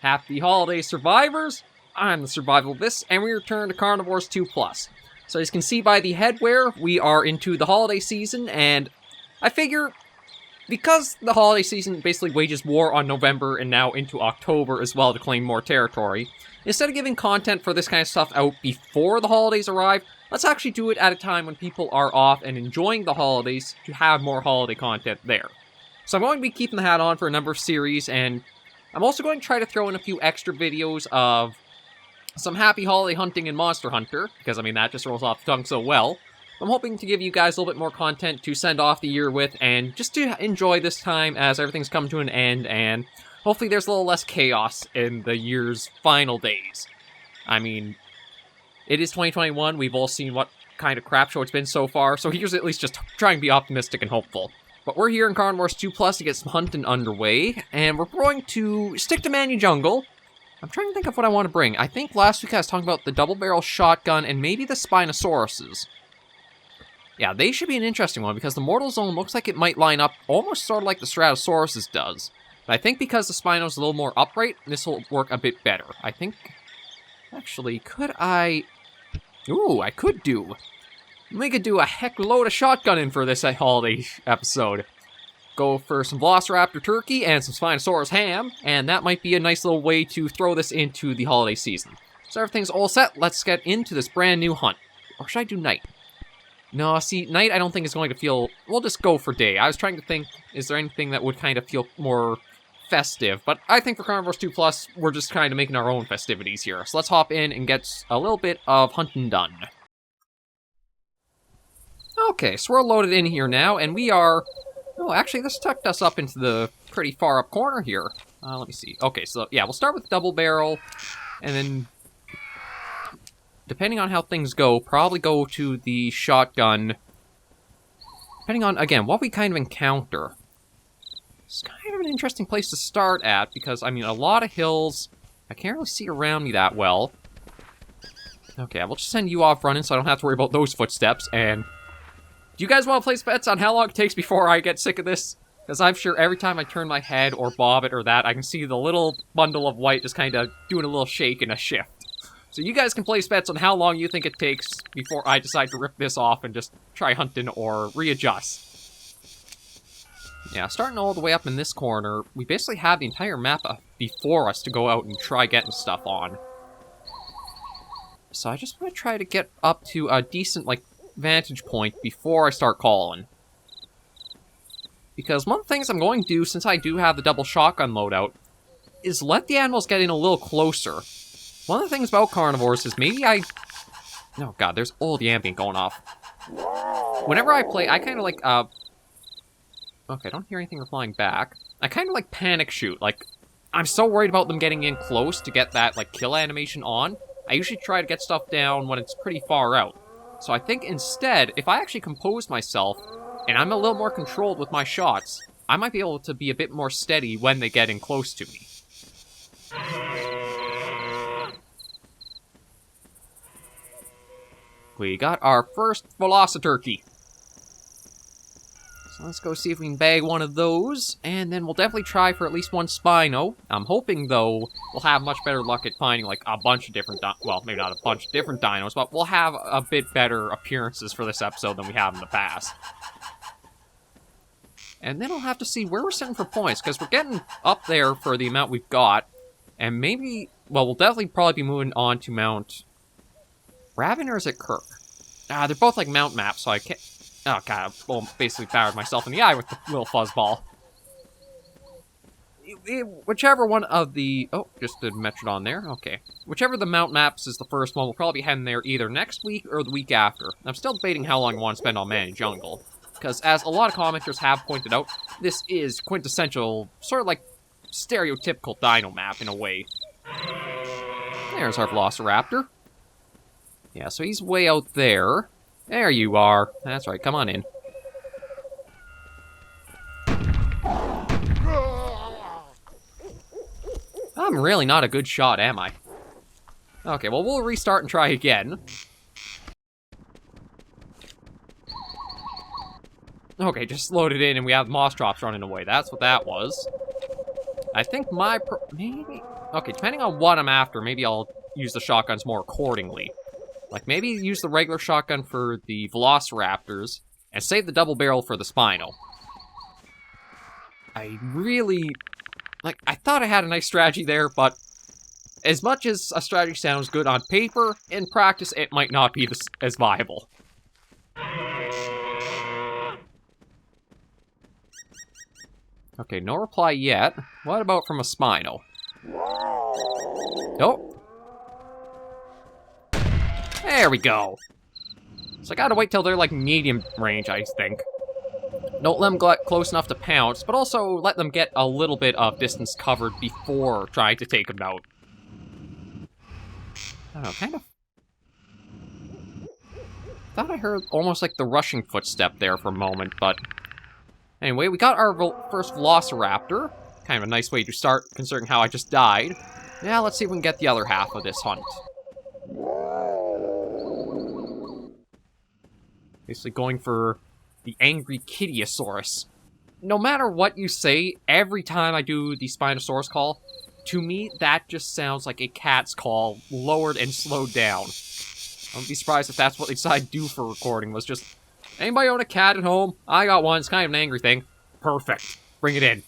Happy holidays, survivors! I'm the SurvivalVis, and we return to Carnivores 2+. So as you can see by the headwear, we are into the holiday season, and I figure, because the holiday season basically wages war on November and now into October as well to claim more territory, instead of giving content for this kind of stuff out before the holidays arrive, let's actually do it at a time when people are off and enjoying the holidays to have more holiday content there. So I'm going to be keeping the hat on for a number of series, and I'm also going to try to throw in a few extra videos of some happy holiday hunting in Monster Hunter, because, I mean, that just rolls off the tongue so well. I'm hoping to give you guys a little bit more content to send off the year with, and just to enjoy this time as everything's come to an end, and hopefully there's a little less chaos in the year's final days. I mean, it is 2021, we've all seen what kind of crap show it's been so far, so here's at least just trying to be optimistic and hopeful. But we're here in Carnivores 2+ to get some hunting underway, and we're going to stick to Manya Jungle. I'm trying to think of what I want to bring. I think last week I was talking about the double-barrel shotgun and maybe the Spinosauruses. Yeah, they should be an interesting one, because the Mortal Zone looks like it might line up almost sort of like the Stratusauruses does. But I think because the Spino's a little more upright, this will work a bit better. I think... Actually, could I... Ooh, I could do... We could do a heck load of shotgunning for this holiday episode. Go for some Velociraptor turkey and some Spinosaurus ham, and that might be a nice little way to throw this into the holiday season. So everything's all set, let's get into this brand new hunt. Or should I do night? No, see, night I don't think is going to feel... We'll just go for day. I was trying to think, is there anything that would kind of feel more festive? But I think for Carnivores 2+, we're just kind of making our own festivities here. So let's hop in and get a little bit of hunting done. Okay, so we're loaded in here now, and we are... Oh, actually, this tucked us up into the pretty far up corner here. Let me see. Okay, so, yeah, we'll start with double barrel, and then, depending on how things go, probably go to the shotgun, depending on, again, what we kind of encounter. It's kind of an interesting place to start at, because, I mean, a lot of hills, I can't really see around me that well. Okay, we'll just send you off running so I don't have to worry about those footsteps, and... Do you guys want to place bets on how long it takes before I get sick of this? Because I'm sure every time I turn my head or bob it or that, I can see the little bundle of white just kind of doing a little shake and a shift. So you guys can place bets on how long you think it takes before I decide to rip this off and just try hunting or readjust. Yeah, starting all the way up in this corner, we basically have the entire map before us to go out and try getting stuff on. So I just want to try to get up to a decent, like, vantage point before I start calling. Because one of the things I'm going to do, since I do have the double shotgun loadout, is let the animals get in a little closer. One of the things about carnivores is maybe I... Oh god, there's all the ambient going off. Whenever I play, I kind of like, Okay, I don't hear anything replying back. I kind of like panic shoot. Like, I'm so worried about them getting in close to get that, like, kill animation on. I usually try to get stuff down when it's pretty far out. So I think instead, if I actually compose myself, and I'm a little more controlled with my shots, I might be able to be a bit more steady when they get in close to me. We got our first Velociraptor. So let's go see if we can bag one of those, and then we'll definitely try for at least one Spino. I'm hoping, though, we'll have much better luck at finding, like, a bunch of different, well, maybe not a bunch of different dinos, but we'll have a bit better appearances for this episode than we have in the past. And then I'll have to see where we're sitting for points, because we're getting up there for the amount we've got, and maybe, well, we'll definitely probably be moving on to Mount Raven, or is it Kirk? They're both, like, Mount maps, so I can't... Oh god, well, basically battered myself in the eye with the little fuzzball. Whichever one of the... Oh, just did Metrodon there. Okay. Whichever the Mount Maps is the first one, we'll probably be heading there either next week or the week after. I'm still debating how long I want to spend on Manya Jungle. Because, as a lot of commenters have pointed out, this is quintessential, sort of like stereotypical dino map in a way. There's our Velociraptor. Yeah, so he's way out there. There you are. That's right, come on in. I'm really not a good shot, am I? Okay, well, we'll restart and try again. Okay, just loaded in and we have moss drops running away. That's what that was. I think maybe... Okay, depending on what I'm after, maybe I'll use the shotguns more accordingly. Like, maybe use the regular shotgun for the Velociraptors, and save the double barrel for the Spino. I really... Like, I thought I had a nice strategy there, but as much as a strategy sounds good on paper, in practice it might not be as viable. Okay, no reply yet. What about from a Spino? Nope. There we go. So I gotta wait till they're like medium range, I think. Don't let them get close enough to pounce, but also let them get a little bit of distance covered before trying to take them out. I don't know, kind of... Thought I heard almost like the rushing footstep there for a moment, but... Anyway, we got our first Velociraptor. Kind of a nice way to start, considering how I just died. Now let's see if we can get the other half of this hunt. Basically going for the angry Kittyusaurus. No matter what you say, every time I do the Spinosaurus call, to me, that just sounds like a cat's call, lowered and slowed down. I wouldn't be surprised if that's what they decided to do for recording, was just, anybody own a cat at home? I got one, it's kind of an angry thing. Perfect. Bring it in.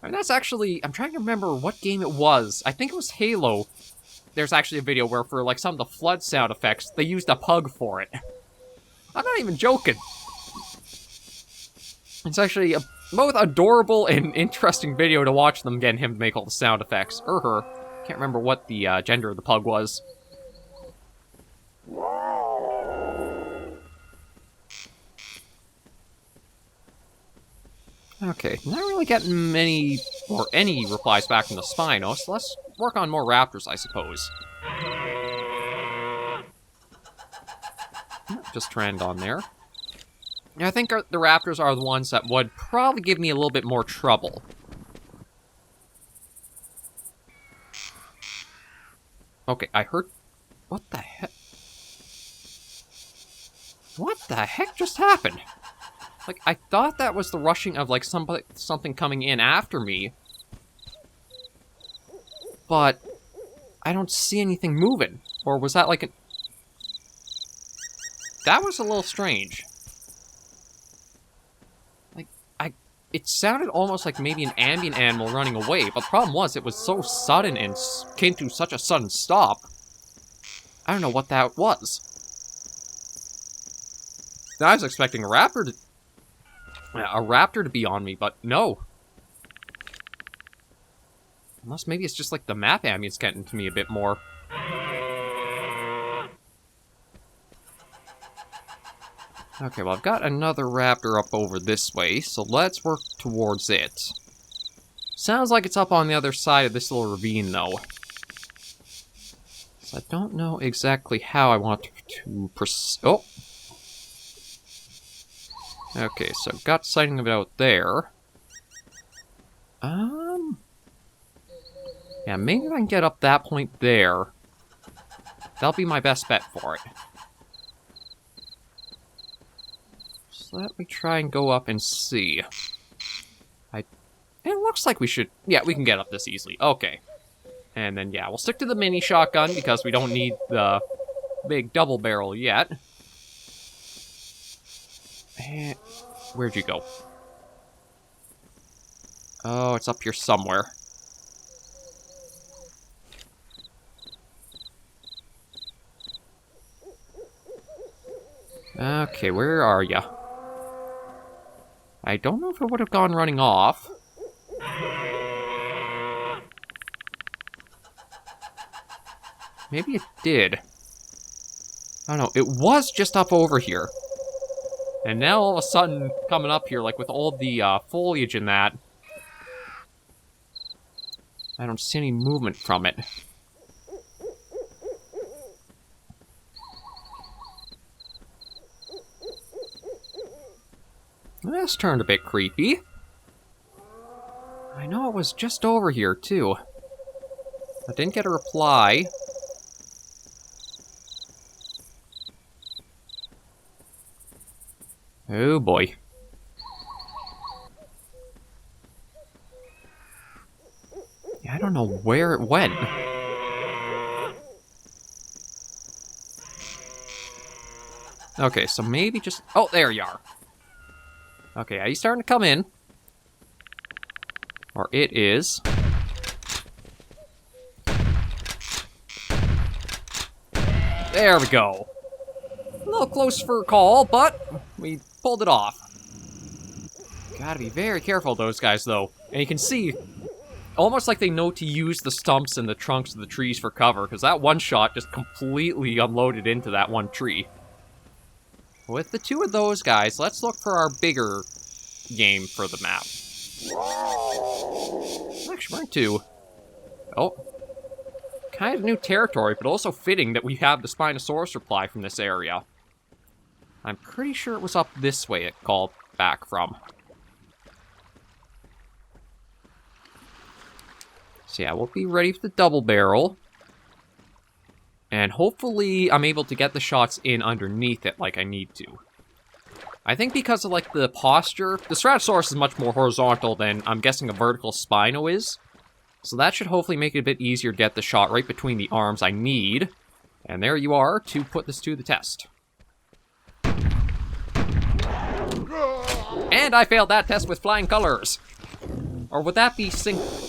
And that's actually, I'm trying to remember what game it was. I think it was Halo. There's actually a video where for like some of the flood sound effects, they used a pug for it. I'm not even joking. It's actually a both adorable and interesting video to watch them getting him to make all the sound effects. Or her. Can't remember what the gender of the pug was. Okay, not really getting many, or any replies back from the Spino, so let's work on more raptors, I suppose. Just trend on there. I think the raptors are the ones that would probably give me a little bit more trouble. Okay, I heard... What the heck? What the heck just happened? Like, I thought that was the rushing of, like, something coming in after me. But I don't see anything moving. Or was that like an... That was a little strange. Like, it sounded almost like maybe an ambient animal running away, but the problem was it was so sudden and came to such a sudden stop. I don't know what that was. I was expecting a raptor to be on me, but no. Unless maybe it's just like the map ambience getting to me a bit more. Okay, well, I've got another raptor up over this way, so let's work towards it. Sounds like it's up on the other side of this little ravine, though. So I don't know exactly how I want to proceed. Oh! Okay, so I've got sighting of it out there. Yeah, maybe if I can get up that point there. That'll be my best bet for it. So let me try and go up and see. It looks like we should... Yeah, we can get up this easily. Okay. And then, yeah, we'll stick to the mini shotgun because we don't need the big double barrel yet. And where'd you go? Oh, it's up here somewhere. Okay, where are ya? I don't know if it would have gone running off. Maybe it did. I don't know, it was just up over here. And now all of a sudden, coming up here, like with all the foliage and that, I don't see any movement from it. This turned a bit creepy. I know it was just over here, too. I didn't get a reply. Oh boy. Yeah, I don't know where it went. Okay, so maybe just... Oh, there you are. Okay, are you starting to come in? Or it is. There we go. A little close for a call, but we pulled it off. Gotta be very careful of those guys, though. And you can see, almost like they know to use the stumps and the trunks of the trees for cover, because that one shot just completely unloaded into that one tree. With the two of those guys, let's look for our bigger game for the map. Actually, we're in two. Oh. Kind of new territory, but also fitting that we have the Spinosaurus reply from this area. I'm pretty sure it was up this way it called back from. So yeah, we'll be ready for the double barrel. And hopefully I'm able to get the shots in underneath it like I need to. I think because of like the posture, the Stratosaurus is much more horizontal than I'm guessing a vertical Spino is. So that should hopefully make it a bit easier to get the shot right between the arms I need. And there you are to put this to the test. And I failed that test with flying colors. Or would that be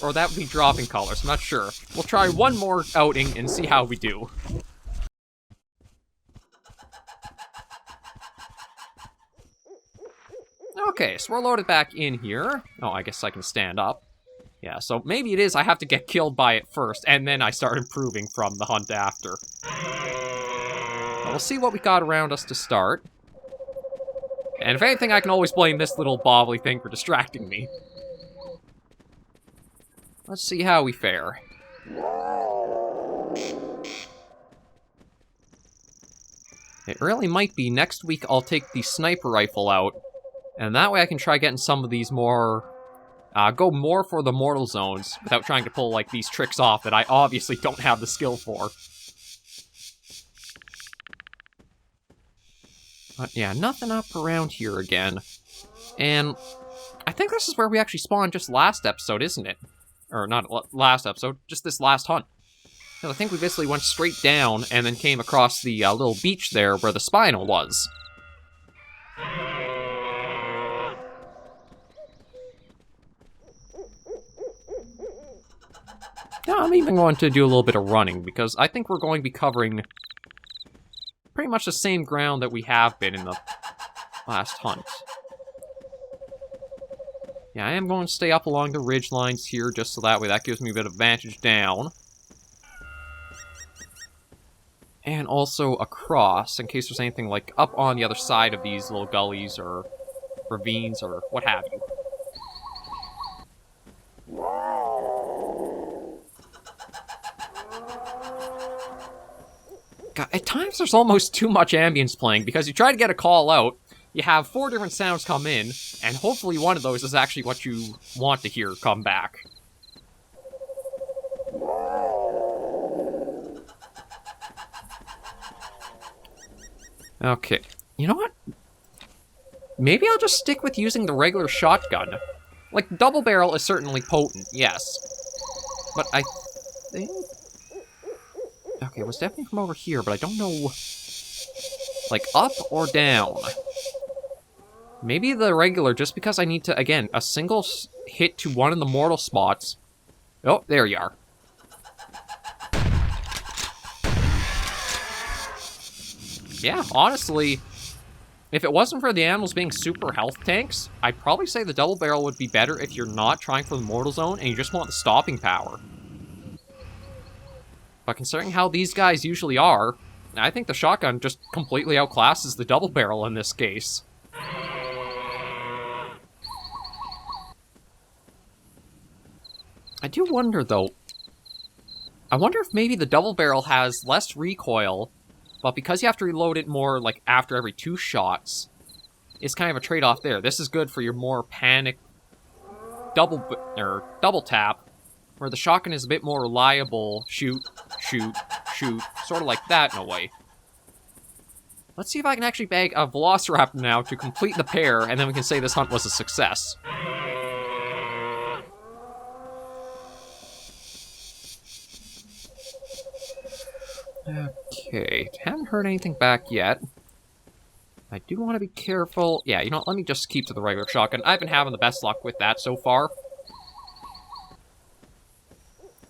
or that would be dropping colors? I'm not sure. We'll try one more outing and see how we do. Okay, so we're loaded back in here. Oh, I guess I can stand up. Yeah, so maybe it is I have to get killed by it first, and then I start improving from the hunt after. But we'll see what we got around us to start. And if anything, I can always blame this little bobbly thing for distracting me. Let's see how we fare. It really might be next week I'll take the sniper rifle out, and that way I can try getting some of these more... go more for the mortal zones without trying to pull, like, these tricks off that I obviously don't have the skill for. But yeah, nothing up around here again. And I think this is where we actually spawned just last episode, isn't it? Or not last episode, just this last hunt. I think we basically went straight down and then came across the little beach there where the Spino was. Now, I'm even going to do a little bit of running, because I think we're going to be covering pretty much the same ground that we have been in the last hunt. Yeah, I am going to stay up along the ridge lines here, just so that way that gives me a bit of advantage down. And also across, in case there's anything like up on the other side of these little gullies or ravines or what have you. God, at times there's almost too much ambience playing, because you try to get a call out, you have 4 different sounds come in, and hopefully one of those is actually what you want to hear come back. Okay, you know what? Maybe I'll just stick with using the regular shotgun. Like, double barrel is certainly potent, yes. But I think... Okay, it was definitely from over here, but I don't know... Like, up or down? Maybe the regular, just because I need to, again, a single hit to one of the mortal spots. Oh, there you are. Yeah, honestly, if it wasn't for the animals being super health tanks, I'd probably say the double barrel would be better if you're not trying for the mortal zone and you just want the stopping power. But considering how these guys usually are, I think the shotgun just completely outclasses the double barrel in this case. I do wonder, though. I wonder if maybe the double barrel has less recoil, but because you have to reload it more, like, after every 2 shots, it's kind of a trade-off there. This is good for your more panic double tap, where the shotgun is a bit more reliable. Shoot, shoot, shoot. Sort of like that, in a way. Let's see if I can actually bag a Velociraptor now to complete the pair, and then we can say this hunt was a success. Okay, haven't heard anything back yet. I do want to be careful. Yeah, you know what, let me just keep to the regular shotgun. I've been having the best luck with that so far.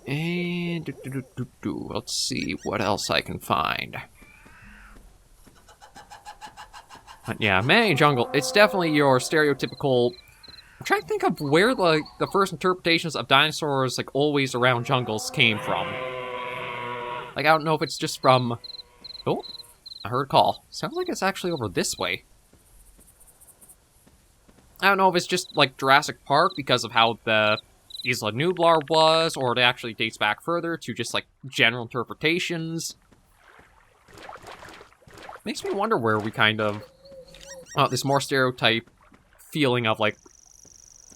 And let's see what else I can find. But yeah, Manya Jungle, it's definitely your stereotypical... I'm trying to think of where the first interpretations of dinosaurs, like, always around jungles came from. Like, I don't know if it's just from... Oh, I heard a call. Sounds like it's actually over this way. I don't know if it's just, like, Jurassic Park because of how the Isla Nublar was, or it actually dates back further to just, like, general interpretations. Makes me wonder where we kind of... this more stereotype feeling of, like,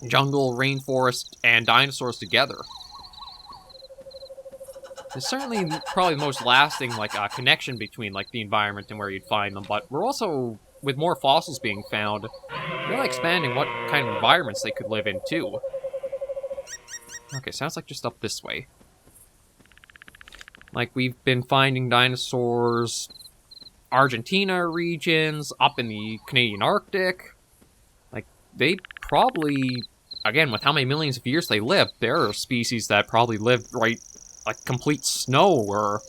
jungle, rainforest, and dinosaurs together. It's certainly probably the most lasting, like, connection between, like, the environment and where you'd find them, but we're also, with more fossils being found, really expanding what kind of environments they could live in, too. Okay, sounds like just up this way. Like, we've been finding dinosaurs... Argentina regions, up in the Canadian Arctic. Like, they probably, again, with how many millions of years they live, there are species that probably lived right, like, complete snow, or,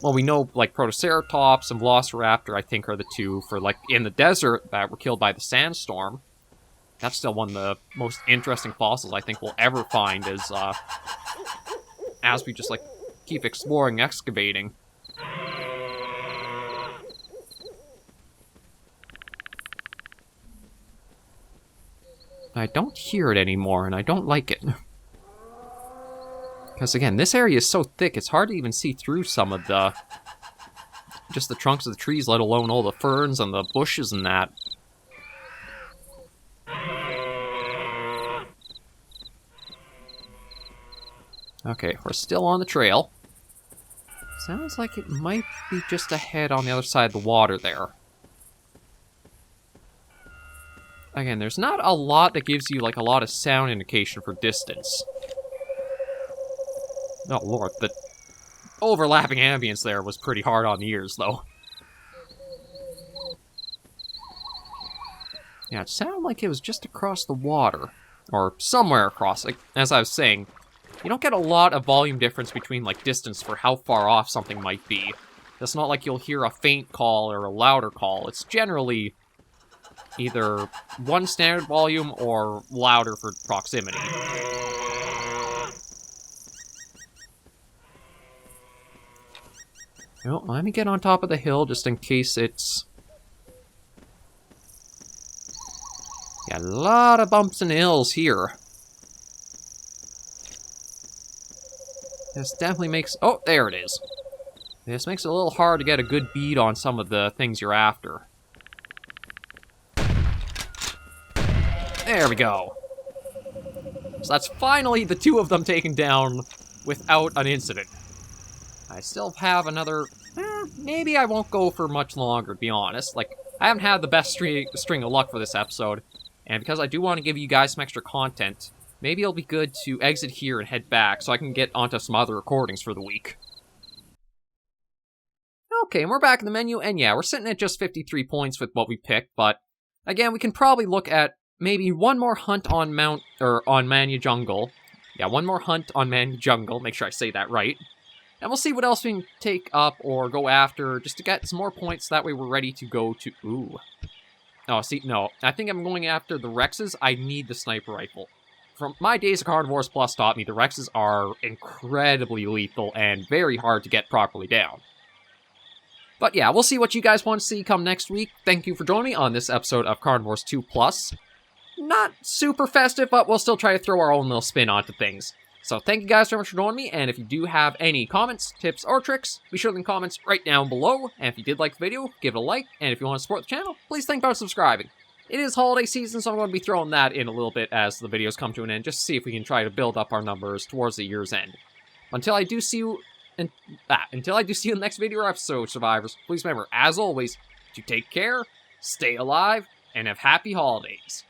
well, we know, like, Protoceratops and Velociraptor, I think, are the two for, like, in the desert that were killed by the sandstorm. That's still one of the most interesting fossils I think we'll ever find, is, as we just, like, keep exploring, excavating. I don't hear it anymore, and I don't like it. Because, again, this area is so thick, it's hard to even see through some of the... just the trunks of the trees, let alone all the ferns and the bushes and that. Okay, we're still on the trail. Sounds like it might be just ahead on the other side of the water there. Again, there's not a lot that gives you, like, a lot of sound indication for distance. Oh, Lord, the overlapping ambience there was pretty hard on the ears, though. Yeah, it sounded like it was just across the water. Or somewhere across. Like, as I was saying, you don't get a lot of volume difference between, like, distance for how far off something might be. It's not like you'll hear a faint call or a louder call. It's generally... either one standard volume or louder for proximity. Well, let me get on top of the hill just in case it's... yeah, a lot of bumps and hills here. This definitely makes... oh, there it is. This makes it a little hard to get a good bead on some of the things you're after. There we go. So that's finally the two of them taken down without an incident. I still have another... maybe I won't go for much longer, to be honest. Like, I haven't had the best string of luck for this episode, and because I do want to give you guys some extra content, maybe it'll be good to exit here and head back so I can get onto some other recordings for the week. Okay, and we're back in the menu, and yeah, we're sitting at just 53 points with what we picked, but again, we can probably look at maybe one more hunt on Manya Jungle. Yeah, one more hunt on Manya Jungle, make sure I say that right. And we'll see what else we can take up or go after, just to get some more points, that way we're ready to go to... ooh. Oh, see, no. I think I'm going after the Rexes. I need the sniper rifle. From my days of Carnivores Plus taught me, the Rexes are incredibly lethal and very hard to get properly down. But yeah, we'll see what you guys want to see come next week. Thank you for joining me on this episode of Carnivores 2 Plus. Not super festive, but we'll still try to throw our own little spin onto things. So thank you guys so much for joining me, and if you do have any comments, tips, or tricks, be sure to leave comments right down below. And if you did like the video, give it a like, and if you want to support the channel, please think about subscribing. It is holiday season, so I'm going to be throwing that in a little bit as the videos come to an end, just to see if we can try to build up our numbers towards the year's end. Until I do see you in the next video or episode, survivors, please remember, as always, to take care, stay alive, and have happy holidays.